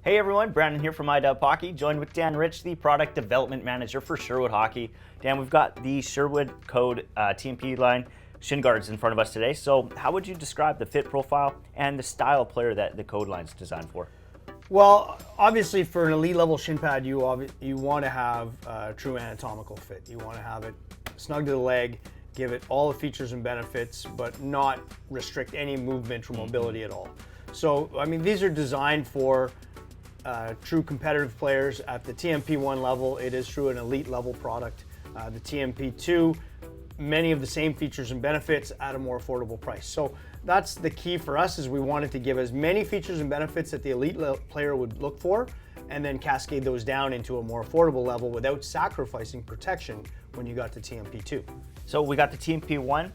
Hey everyone, Brandon here from iDub Hockey, joined with Dan Rich, the Product Development Manager for Sherwood Hockey. Dan, we've got the Sherwood Code TMP line Shin Guards in front of us today. So how would you describe the fit profile and the style of player that the Code line is designed for? Well, obviously for an elite level shin pad, you want to have a true anatomical fit. You want to have it snug to the leg, give it all the features and benefits, but not restrict any movement or mobility at all. So, I mean, these are designed for true competitive players at the TMP1 level. It is true an elite level product. The TMP2, many of the same features and benefits at a more affordable price. So that's the key for us, is we wanted to give as many features and benefits that the elite player would look for, and then cascade those down into a more affordable level without sacrificing protection when you got to TMP2. So we got the TMP1.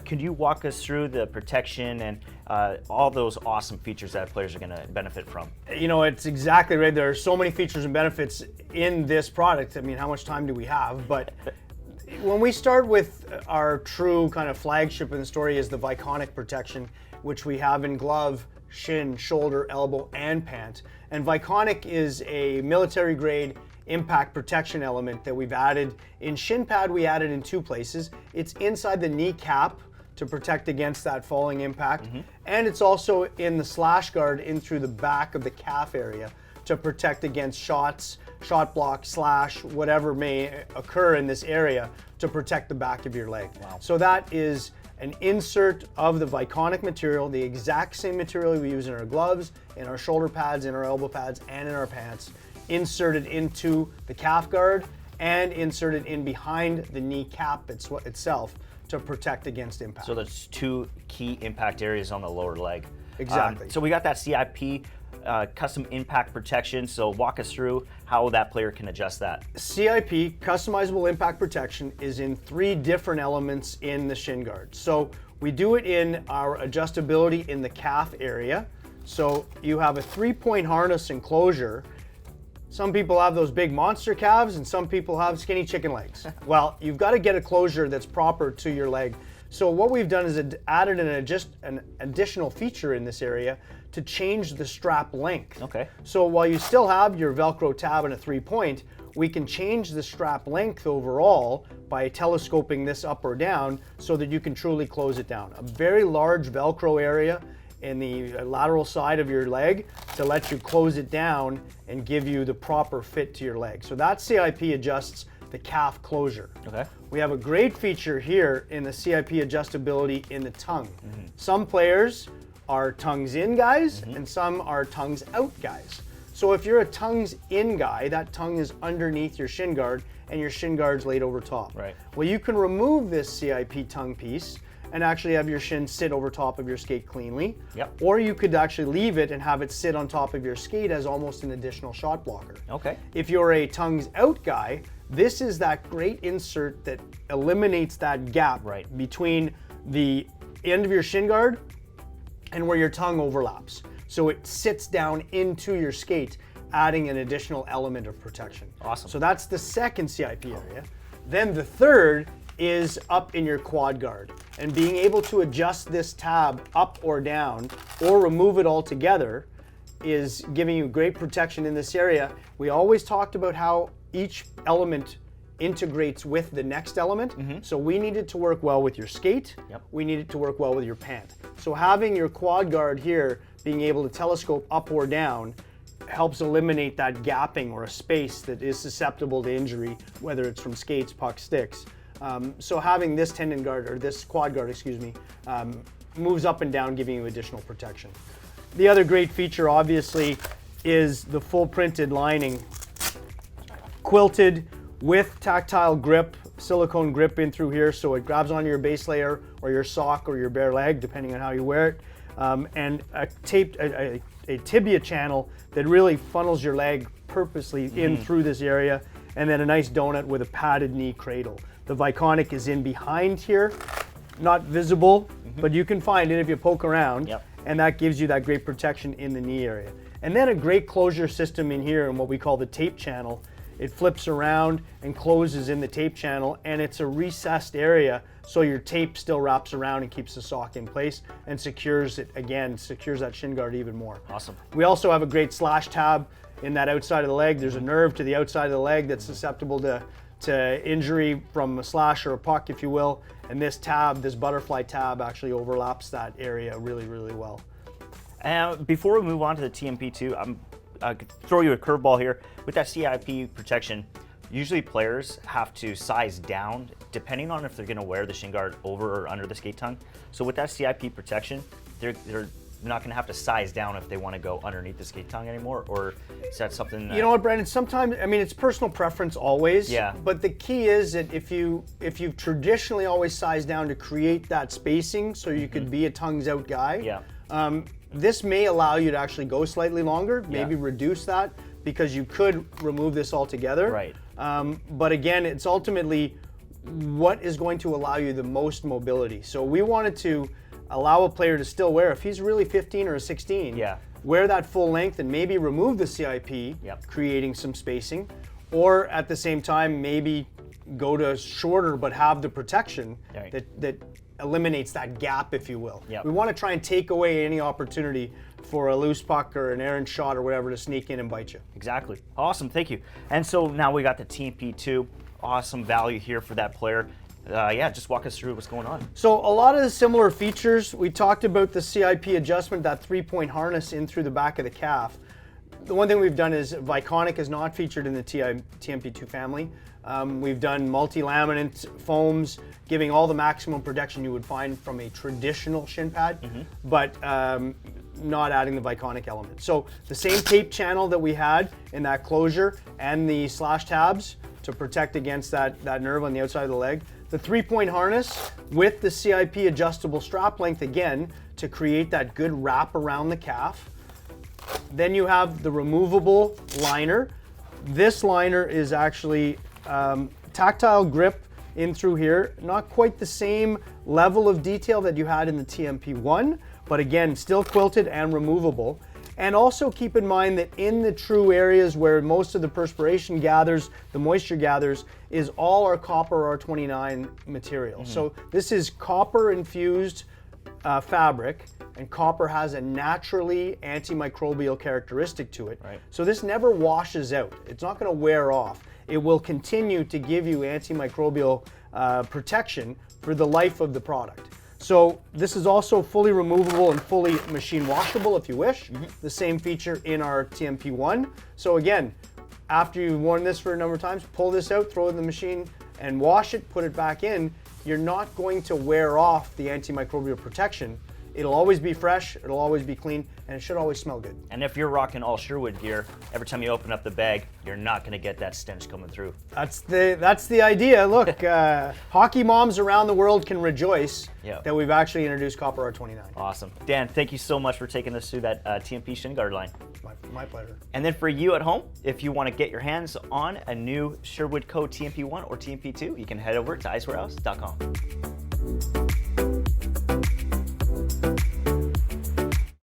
Could you walk us through the protection and all those awesome features that players are going to benefit from? You know, it's exactly right. There are so many features and benefits in this product. I mean, how much time do we have? But when we start with our true kind of flagship in the story is the Viconic protection, which we have in glove, shin, shoulder, elbow, and pant. And Viconic is a military grade impact protection element that we've added. In shin pad, we added in two places. It's inside the kneecap to protect against that falling impact. And it's also in the slash guard in through the back of the calf area to protect against shots, shot block, slash, whatever may occur in this area to protect the back of your leg. Wow. So that is an insert of the Viconic material, the exact same material we use in our gloves, in our shoulder pads, in our elbow pads, and in our pants, inserted into the calf guard and inserted in behind the kneecap itself to protect against impact. So there's two key impact areas on the lower leg. Exactly. So we got that CIP, custom impact protection. So walk us through how that player can adjust that. CIP, customizable impact protection, is in three different elements in the shin guard. So we do it in our adjustability in the calf area. So you have a 3-point harness enclosure. Some people have those big monster calves and some people have skinny chicken legs. Well, you've got to get a closure that's proper to your leg. So what we've done is added an additional feature in this area to change the strap length. Okay. So while you still have your Velcro tab and a 3-point, we can change the strap length overall by telescoping this up or down so that you can truly close it down. A very large Velcro area in the lateral side of your leg to let you close it down and give you the proper fit to your leg. So that CIP adjusts the calf closure. Okay. We have a great feature here in the CIP adjustability in the tongue. Some players are tongues in guys and some are tongues out guys. So if you're a tongues in guy, that tongue is underneath your shin guard and your shin guard's laid over top. Right. Well, you can remove this CIP tongue piece and actually have your shin sit over top of your skate cleanly. Yep. Or you could actually leave it and have it sit on top of your skate as almost an additional shot blocker. Okay. If you're a tongues out guy, this is that great insert that eliminates that gap between the end of your shin guard and where your tongue overlaps. So it sits down into your skate, adding an additional element of protection. Awesome. So that's the second CIP area. Then the third is up in your quad guard, and being able to adjust this tab up or down or remove it altogether is giving you great protection in this area. We always talked about how each element integrates with the next element. So we need it to work well with your skate. We need it to work well with your pant. So having your quad guard here, being able to telescope up or down, helps eliminate that gapping or a space that is susceptible to injury, whether it's from skates, pucks, sticks. So having this tendon guard, or this quad guard, excuse me, moves up and down, giving you additional protection. The other great feature, obviously, is the full printed lining, quilted with tactile grip, silicone grip in through here, so it grabs onto your base layer or your sock or your bare leg, depending on how you wear it, and a tibia channel that really funnels your leg purposely in through this area, and then a nice donut with a padded knee cradle. The Viconic is in behind here, not visible, but you can find it if you poke around, and that gives you that great protection in the knee area. And then a great closure system in here, and what we call the tape channel, it flips around and closes in the tape channel, and it's a recessed area, so your tape still wraps around and keeps the sock in place and secures it again, secures that shin guard even more. Awesome. We also have a great slash tab in that outside of the leg. There's a nerve to the outside of the leg that's susceptible to injury from a slash or a puck, if you will. And this tab, this butterfly tab, actually overlaps that area really, really well. Before we move on to the TMP2, I could throw you a curveball here. With that CIP protection, usually players have to size down depending on if they're going to wear the shin guard over or under the skate tongue. So with that CIP protection, they're not going to have to size down if they want to go underneath the skate tongue anymore, or is that something that... You know what, Brandon? Sometimes, I mean, it's personal preference always. Yeah. But the key is that if you've traditionally always sized down to create that spacing so you could be a tongues out guy. Yeah. This may allow you to actually go slightly longer, maybe reduce that, because you could remove this altogether. Right. But again, it's ultimately what is going to allow you the most mobility. So we wanted to allow a player to still wear, if he's really 15 or 16, wear that full length and maybe remove the CIP, creating some spacing, or at the same time maybe go to shorter but have the protection that eliminates that gap, if you will. We want to try and take away any opportunity for a loose puck or an errant shot or whatever to sneak in and bite you. Exactly. Awesome, thank you. And so now we got the TMP2, awesome value here for that player. Yeah, just walk us through what's going on. So a lot of the similar features, we talked about the CIP adjustment, that 3-point harness in through the back of the calf. The one thing we've done is Viconic is not featured in the TMP2 family. We've done multi-laminate foams, giving all the maximum protection you would find from a traditional shin pad, but not adding the Viconic element. So the same tape channel that we had in that closure and the slash tabs to protect against that nerve on the outside of the leg. The 3-point harness with the CIP adjustable strap length again to create that good wrap around the calf. Then you have the removable liner. This liner is actually tactile grip in through here. Not quite the same level of detail that you had in the TMP1, but again, still quilted and removable. And also keep in mind that in the true areas where most of the perspiration gathers, the moisture gathers, is all our copper R29 material. So this is copper infused fabric, and copper has a naturally antimicrobial characteristic to it. So this never washes out. It's not going to wear off. It will continue to give you antimicrobial protection for the life of the product. So this is also fully removable and fully machine washable if you wish. The same feature in our TMP1. So again, after you've worn this for a number of times, pull this out, throw it in the machine and wash it, put it back in. You're not going to wear off the antimicrobial protection. It'll always be fresh, it'll always be clean, and it should always smell good. And if you're rocking all Sherwood gear, every time you open up the bag, you're not going to get that stench coming through. That's the idea. Look, hockey moms around the world can rejoice that we've actually introduced Copper R29. Awesome. Dan, thank you so much for taking us through that TMP Shin Guard line. My pleasure. And then for you at home, if you want to get your hands on a new Sherwood Code TMP1 or TMP2, you can head over to icewarehouse.com.